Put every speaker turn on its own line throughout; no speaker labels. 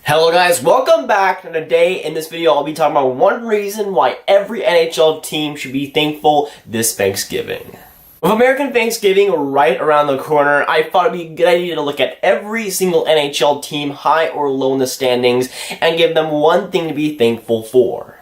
Hello guys, welcome back. And today in this video I'll be talking about one reason why every NHL team should be thankful this Thanksgiving. With American Thanksgiving right around the corner, I thought it'd be a good idea to look at every single NHL team, high or low in the standings, and give them one thing to be thankful for.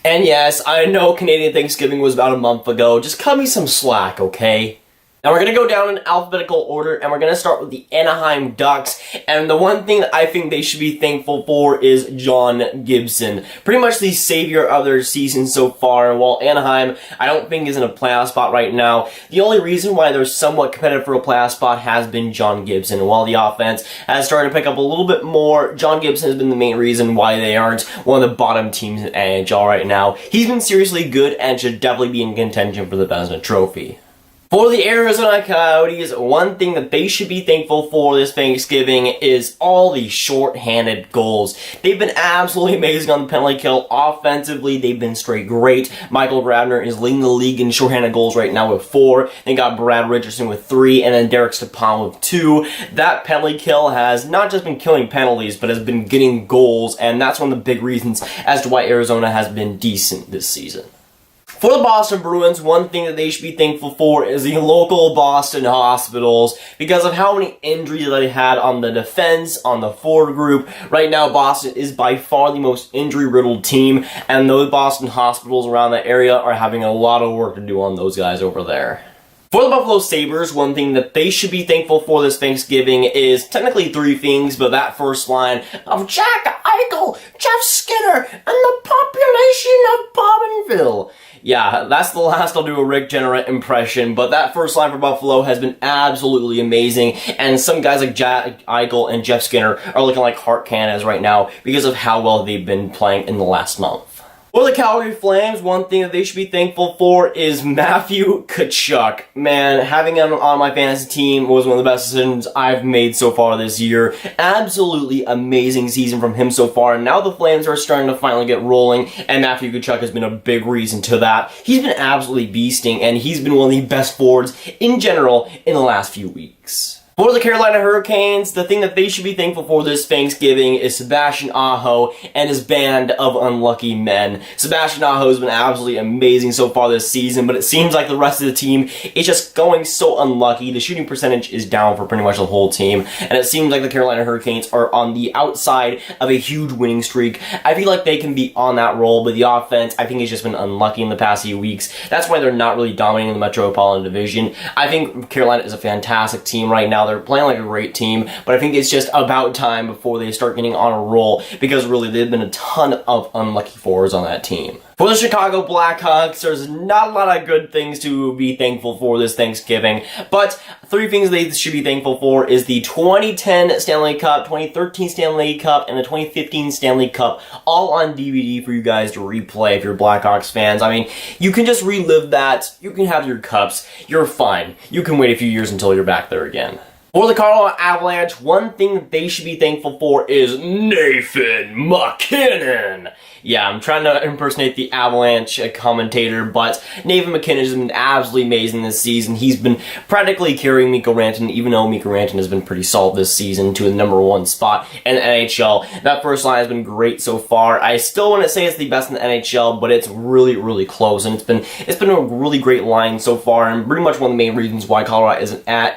And yes, I know Canadian Thanksgiving was about a month ago, just cut me some slack, okay? Now we're going to go down in alphabetical order, and we're going to start with the Anaheim Ducks, and the one thing that I think they should be thankful for is John Gibson. Pretty much the savior of their season so far, and while Anaheim, I don't think is in a playoff spot right now, the only reason why they're somewhat competitive for a playoff spot has been John Gibson. While the offense has started to pick up a little bit more, John Gibson has been the main reason why they aren't one of the bottom teams in NHL right now. He's been seriously good and should definitely be in contention for the Vezina Trophy. For the Arizona Coyotes, one thing that they should be thankful for this Thanksgiving is all the short-handed goals. They've been absolutely amazing on the penalty kill. Offensively, they've been straight great. Michael Grabner is leading the league in short-handed goals right now with 4. They got Brad Richardson with 3, and then Derek Stepan with 2. That penalty kill has not just been killing penalties, but has been getting goals, and that's one of the big reasons as to why Arizona has been decent this season. For the Boston Bruins, one thing that they should be thankful for is the local Boston hospitals because of how many injuries they had on the defense, on the forward group. Right now, Boston is by far the most injury-riddled team, and those Boston hospitals around that area are having a lot of work to do on those guys over there. For the Buffalo Sabres, one thing that they should be thankful for this Thanksgiving is technically 3 things, but that first line of Jack Eichel, Jeff Skinner, and the population of Bobbenville. Yeah, that's the last I'll do a Rick Generate impression, but that first line for Buffalo has been absolutely amazing, and some guys like Jack Eichel and Jeff Skinner are looking like heart cannons right now because of how well they've been playing in the last month. For the Calgary Flames, one thing that they should be thankful for is Matthew Tkachuk. Man, having him on my fantasy team was one of the best decisions I've made so far this year. Absolutely amazing season from him so far, and now the Flames are starting to finally get rolling, and Matthew Tkachuk has been a big reason to that. He's been absolutely beasting, and he's been one of the best forwards in general in the last few weeks. For the Carolina Hurricanes, the thing that they should be thankful for this Thanksgiving is Sebastian Aho and his band of unlucky men. Sebastian Aho has been absolutely amazing so far this season, but it seems like the rest of the team is just going so unlucky. The shooting percentage is down for pretty much the whole team, and it seems like the Carolina Hurricanes are on the outside of a huge winning streak. I feel like they can be on that roll, but the offense, I think, has just been unlucky in the past few weeks. That's why they're not really dominating the Metropolitan Division. I think Carolina is a fantastic team right now. They're playing like a great team, but I think it's just about time before they start getting on a roll because really they've been a ton of unlucky forwards on that team. For the Chicago Blackhawks, there's not a lot of good things to be thankful for this Thanksgiving, but 3 things they should be thankful for is the 2010 Stanley Cup, 2013 Stanley Cup, and the 2015 Stanley Cup, all on DVD for you guys to replay if you're Blackhawks fans. I mean, you can just relive that, you can have your cups, you're fine. You can wait a few years until you're back there again. For the Colorado Avalanche, one thing that they should be thankful for is Nathan MacKinnon. Yeah, I'm trying to impersonate the Avalanche commentator, but Nathan MacKinnon has been absolutely amazing this season. He's been practically carrying Mikko Rantanen, even though Mikko Rantanen has been pretty solid this season, to the #1 spot in the NHL. That first line has been great so far. I still wouldn't say it's the best in the NHL, but it's really, really close, and it's been a really great line so far, and pretty much one of the main reasons why Colorado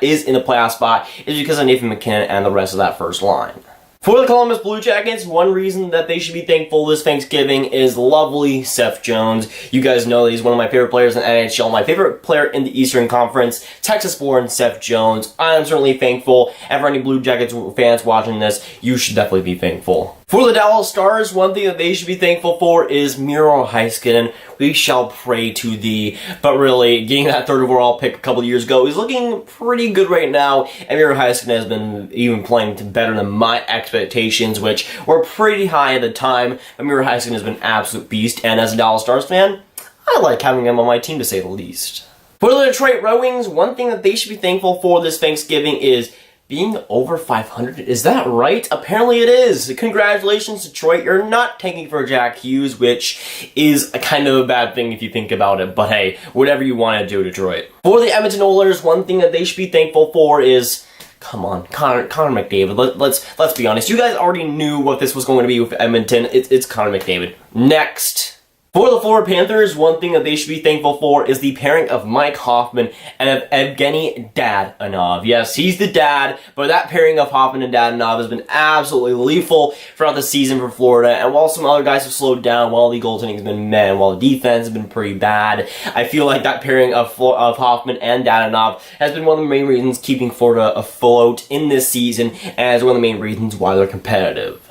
is in a playoff spot is because of Nathan MacKinnon and the rest of that first line. For the Columbus Blue Jackets, one reason that they should be thankful this Thanksgiving is lovely Seth Jones. You guys know that he's one of my favorite players in the NHL, my favorite player in the Eastern Conference, Texas-born Seth Jones. I am certainly thankful, and for any Blue Jackets fans watching this, you should definitely be thankful. For the Dallas Stars, one thing that they should be thankful for is Miro Heiskanen. We shall pray to thee. But really, getting that 3rd overall pick a couple years ago is looking pretty good right now, and Miro Heiskanen has been even playing better than my expectations, which were pretty high at the time. But Miro Heiskanen has been an absolute beast, and as a Dallas Stars fan, I like having him on my team to say the least. For the Detroit Red Wings, one thing that they should be thankful for this Thanksgiving is being over 500. Is that right? Apparently it is. Congratulations, Detroit. You're not tanking for Jack Hughes, which is a kind of a bad thing if you think about it. But hey, whatever you want to do, Detroit. For the Edmonton Oilers, one thing that they should be thankful for is Come on, Connor McDavid. Let's be honest. You guys already knew what this was going to be with Edmonton. It's Connor McDavid. Next. For the Florida Panthers, one thing that they should be thankful for is the pairing of Mike Hoffman and of Evgeny Dadonov. Yes, he's the dad, but that pairing of Hoffman and Dadonov has been absolutely lethal throughout the season for Florida. And while some other guys have slowed down, while the goaltending has been meh, and while the defense has been pretty bad, I feel like that pairing of Hoffman and Dadonov has been one of the main reasons keeping Florida afloat in this season, and is one of the main reasons why they're competitive.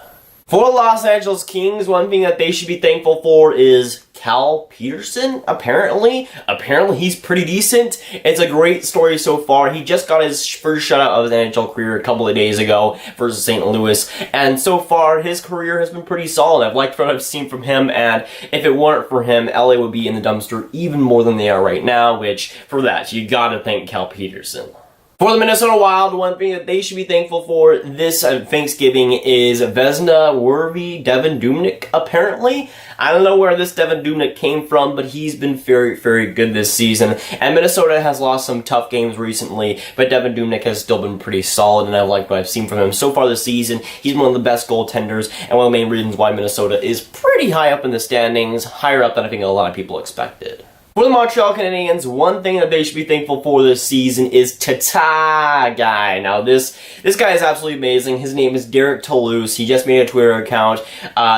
For the Los Angeles Kings, one thing that they should be thankful for is Cal Peterson, apparently. Apparently he's pretty decent. It's a great story so far. He just got his first shutout of his NHL career a couple of days ago versus St. Louis, and so far his career has been pretty solid. I've liked what I've seen from him, and if it weren't for him, LA would be in the dumpster even more than they are right now, which, for that, you gotta thank Cal Peterson. For the Minnesota Wild, one thing that they should be thankful for this Thanksgiving is Vezina worthy Devin Dubnyk, apparently. I don't know where this Devin Dubnyk came from, but he's been very, very good this season. And Minnesota has lost some tough games recently, but Devin Dubnyk has still been pretty solid, and I like what I've seen from him so far this season. He's one of the best goaltenders, and one of the main reasons why Minnesota is pretty high up in the standings, higher up than I think a lot of people expected. For the Montreal Canadiens, one thing that they should be thankful for this season is Tata guy. Now, this guy is absolutely amazing. His name is Derek Toulouse. He just made a Twitter account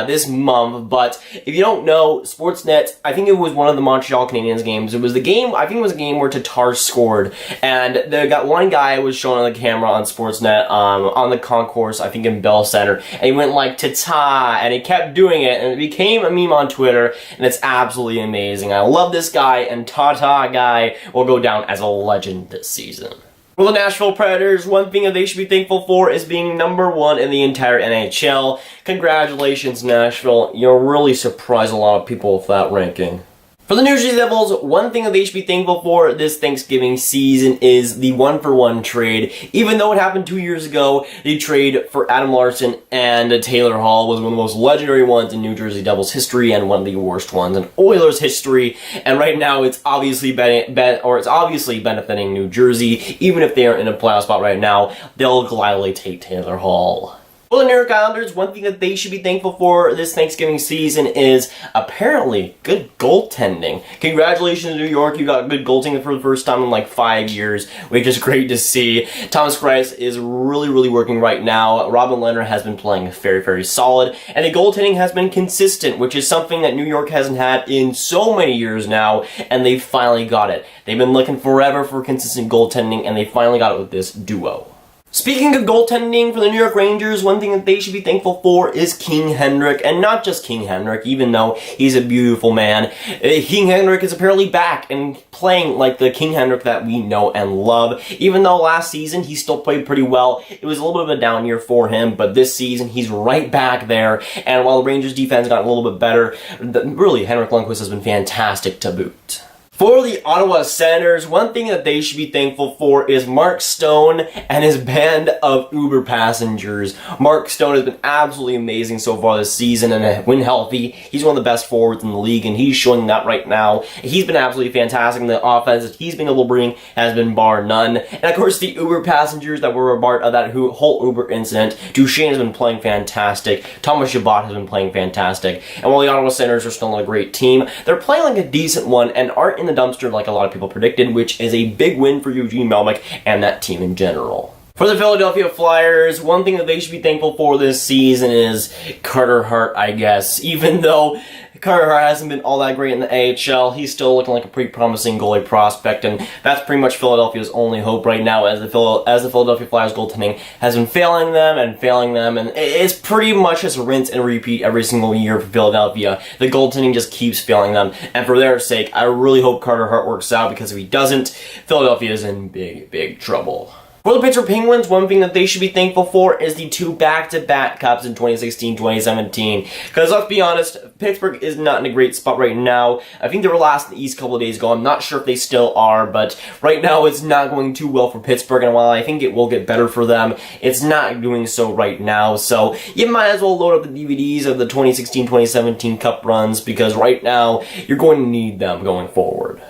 this month. But if you don't know, Sportsnet, I think it was one of the Montreal Canadiens games. It was the game, I think it was a game where Tatar scored. And they got one guy was shown on the camera on Sportsnet on the concourse, I think in Bell Center. And he went like, Tata, and he kept doing it. And it became a meme on Twitter. And it's absolutely amazing. I love this guy. And Tata guy will go down as a legend this season. For the Nashville Predators, one thing that they should be thankful for is being #1 in the entire NHL. Congratulations, Nashville. You'll really surprise a lot of people with that ranking. For the New Jersey Devils, one thing that they should be thankful for this Thanksgiving season is the 1-for-1 trade. Even though it happened 2 years ago, the trade for Adam Larson and Taylor Hall was one of the most legendary ones in New Jersey Devils history and one of the worst ones in Oilers history. And right now, it's obviously benefiting New Jersey. Even if they aren't in a playoff spot right now, they'll gladly take Taylor Hall. For the New York Islanders, one thing that they should be thankful for this Thanksgiving season is apparently good goaltending. Congratulations, New York. You got good goaltending for the first time in like 5 years, which is great to see. Thomas Greiss is really working right now. Robin Lehner has been playing very solid, and the goaltending has been consistent, which is something that New York hasn't had in so many years now, and they finally got it. They've been looking forever for consistent goaltending, and they finally got it with this duo. Speaking of goaltending for the New York Rangers, one thing that they should be thankful for is King Henrik, and not just King Henrik, even though he's a beautiful man. King Henrik is apparently back and playing like the King Henrik that we know and love. Even though last season he still played pretty well, it was a little bit of a down year for him, but this season he's right back there, and while the Rangers defense got a little bit better, really Henrik Lundqvist has been fantastic to boot. For the Ottawa Senators, one thing that they should be thankful for is Mark Stone and his band of Uber passengers. Mark Stone has been absolutely amazing so far this season, and when healthy, he's one of the best forwards in the league, and he's showing that right now. He's been absolutely fantastic, and the offense that he's been able to bring has been bar none. And of course, the Uber passengers that were a part of that whole Uber incident, Duchesne has been playing fantastic, Thomas Chabot has been playing fantastic, and while the Ottawa Senators are still a great team, they're playing like a decent one and aren't in the dumpster like a lot of people predicted, which is a big win for Eugene Melnyk and that team in general. For the Philadelphia Flyers, one thing that they should be thankful for this season is Carter Hart, I guess. Even though Carter Hart hasn't been all that great in the AHL, he's still looking like a pretty promising goalie prospect, and that's pretty much Philadelphia's only hope right now, as the Philadelphia Flyers goaltending has been failing them, and it's pretty much just rinse and repeat every single year for Philadelphia. The goaltending just keeps failing them, and for their sake, I really hope Carter Hart works out, because if he doesn't, Philadelphia is in big trouble. For the Pittsburgh Penguins, one thing that they should be thankful for is the 2 back-to-back cups in 2016-2017. Because let's be honest, Pittsburgh is not in a great spot right now. I think they were last in the East a couple of days ago. I'm not sure if they still are, but right now it's not going too well for Pittsburgh. And while I think it will get better for them, it's not doing so right now. So you might as well load up the DVDs of the 2016-2017 cup runs, because right now you're going to need them going forward.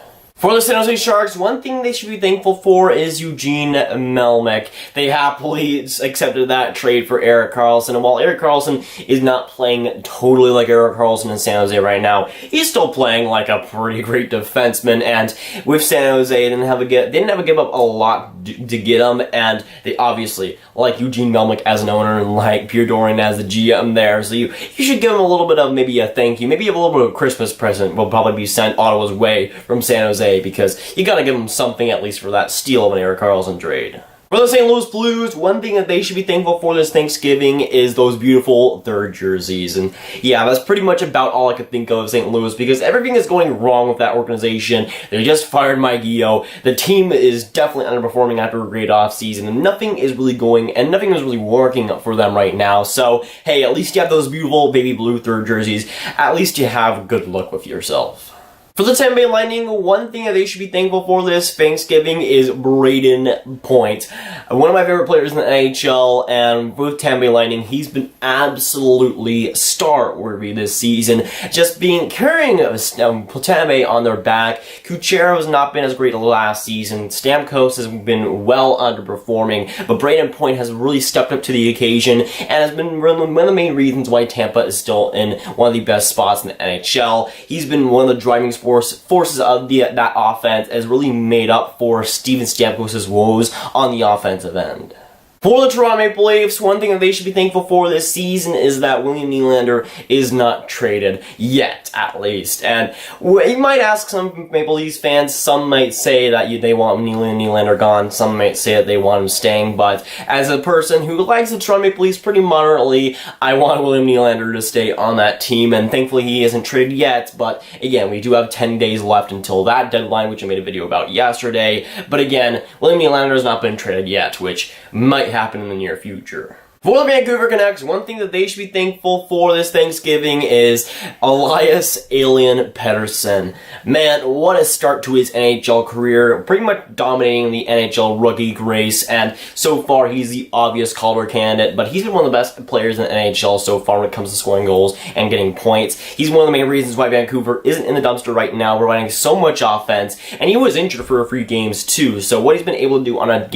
For the San Jose Sharks, one thing they should be thankful for is Eugene Melnyk. They happily accepted that trade for Erik Karlsson, and while Erik Karlsson is not playing totally like Erik Karlsson in San Jose right now, he's still playing like a pretty great defenseman, and with San Jose, they didn't have to give up a lot to get him, and they obviously like Eugene Melnyk as an owner and like Pierre Dorion as the GM there, so you should give him a little bit of maybe a thank you, maybe a little bit of a Christmas present will probably be sent Ottawa's way from San Jose, because you gotta give them something at least for that steal of an Erik Karlsson trade. For the St. Louis Blues, one thing that they should be thankful for this Thanksgiving is those beautiful third jerseys. And yeah, that's pretty much about all I could think of St. Louis, because everything is going wrong with that organization. They just fired Mike Yeo. The team is definitely underperforming after a great offseason, and nothing is really working for them right now. So, hey, at least you have those beautiful baby blue third jerseys. At least you have good luck with yourself. For the Tampa Bay Lightning, one thing that they should be thankful for this Thanksgiving is Brayden Point. One of my favorite players in the NHL, and with Tampa Bay Lightning, he's been absolutely star-worthy this season, just carrying Tampa Bay on their back. Kucherov has not been as great last season. Stamkos has been well underperforming, but Brayden Point has really stepped up to the occasion and has been one of the main reasons why Tampa is still in one of the best spots in the NHL. He's been one of the driving forces of that offense, has really made up for Steven Stamkos' woes on the offensive end. For the Toronto Maple Leafs, one thing that they should be thankful for this season is that William Nylander is not traded yet, at least. And you might ask some Maple Leafs fans, some might say that they want Nylander gone, some might say that they want him staying, but as a person who likes the Toronto Maple Leafs pretty moderately, I want William Nylander to stay on that team, and thankfully he isn't traded yet, but again, we do have 10 days left until that deadline, which I made a video about yesterday, but again, William Nylander has not been traded yet, which might happen in the near future. For the Vancouver Canucks, one thing that they should be thankful for this Thanksgiving is Elias Alien Pettersson. Man, what a start to his NHL career, pretty much dominating the NHL rookie race, and so far he's the obvious Calder candidate, but he's been one of the best players in the NHL so far when it comes to scoring goals and getting points. He's one of the main reasons why Vancouver isn't in the dumpster right now, providing so much offense, and he was injured for a few games too, so what he's been able to do on a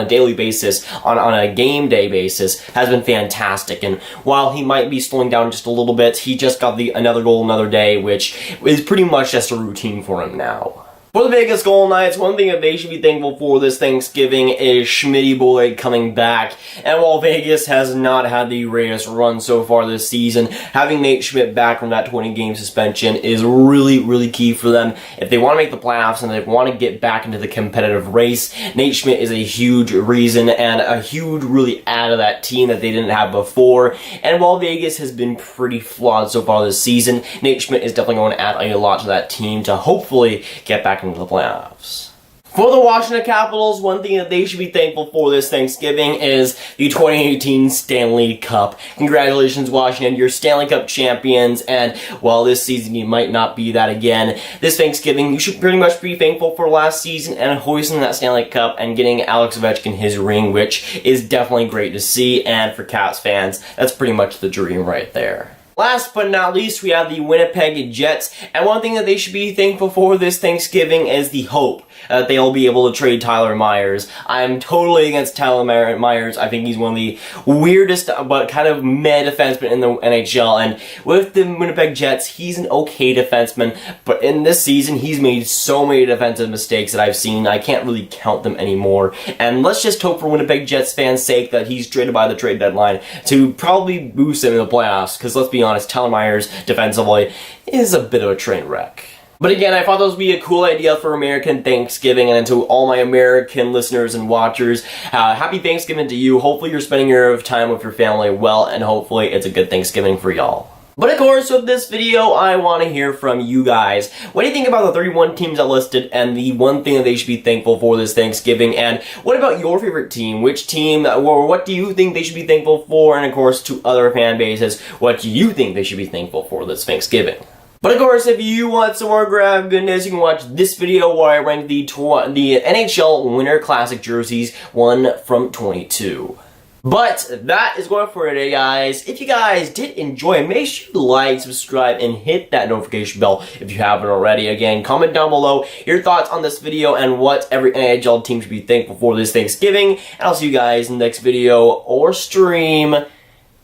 daily basis, on a game day basis, has been fantastic. And while he might be slowing down just a little bit, he just got another goal another day, which is pretty much just a routine for him now. For the Vegas Golden Knights, one thing that they should be thankful for this Thanksgiving is Schmitty Boy coming back. And while Vegas has not had the greatest run so far this season, having Nate Schmidt back from that 20-game suspension is really, really key for them. If they want to make the playoffs and they want to get back into the competitive race, Nate Schmidt is a huge reason and a huge really add to that team that they didn't have before. And while Vegas has been pretty flawed so far this season, Nate Schmidt is definitely going to add a lot to that team to hopefully get back into the playoffs. For the Washington Capitals, one thing that they should be thankful for this Thanksgiving is the 2018 Stanley Cup. Congratulations, Washington, you're Stanley Cup champions, and while this season you might not be that again, this Thanksgiving you should pretty much be thankful for last season and hoisting that Stanley Cup and getting Alex Ovechkin his ring, which is definitely great to see, and for Caps fans, that's pretty much the dream right there. Last but not least, we have the Winnipeg Jets, and one thing that they should be thankful for this Thanksgiving is the hope that they'll be able to trade Tyler Myers. I'm totally against Tyler Myers. I think he's one of the weirdest but kind of meh defensemen in the NHL, and with the Winnipeg Jets, he's an okay defenseman, but in this season, he's made so many defensive mistakes that I've seen, I can't really count them anymore, and let's just hope for Winnipeg Jets fans' sake that he's traded by the trade deadline to probably boost him in the playoffs, because let's be honest, Tyler Myers defensively is a bit of a train wreck. But again, I thought this would be a cool idea for American Thanksgiving, and to all my American listeners and watchers, happy Thanksgiving to you. Hopefully you're spending your time with your family well, and hopefully it's a good Thanksgiving for y'all. But of course, with this video, I want to hear from you guys. What do you think about the 31 teams I listed and the one thing that they should be thankful for this Thanksgiving? And what about your favorite team? Which team, or what do you think they should be thankful for? And of course, to other fan bases, what do you think they should be thankful for this Thanksgiving? But of course, if you want some more grab goodness, you can watch this video where I rank the NHL Winter Classic jerseys 1 from 22. But that is going for today, guys. If you guys did enjoy, make sure you like, subscribe, and hit that notification bell if you haven't already. Again, comment down below your thoughts on this video and what every NHL team should be thankful for this Thanksgiving. And I'll see you guys in the next video or stream.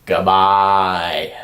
Goodbye.